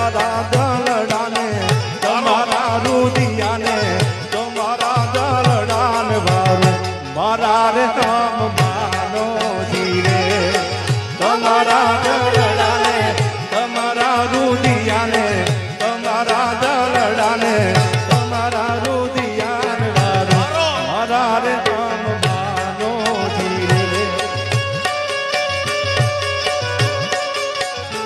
તમારા દલડાને તમારા રુદિયાને તમારા દલડાને વારું મારા રે તમ માનો જીરે તમારા દલડાને તમારા રુદિયાને તમારા દલડાને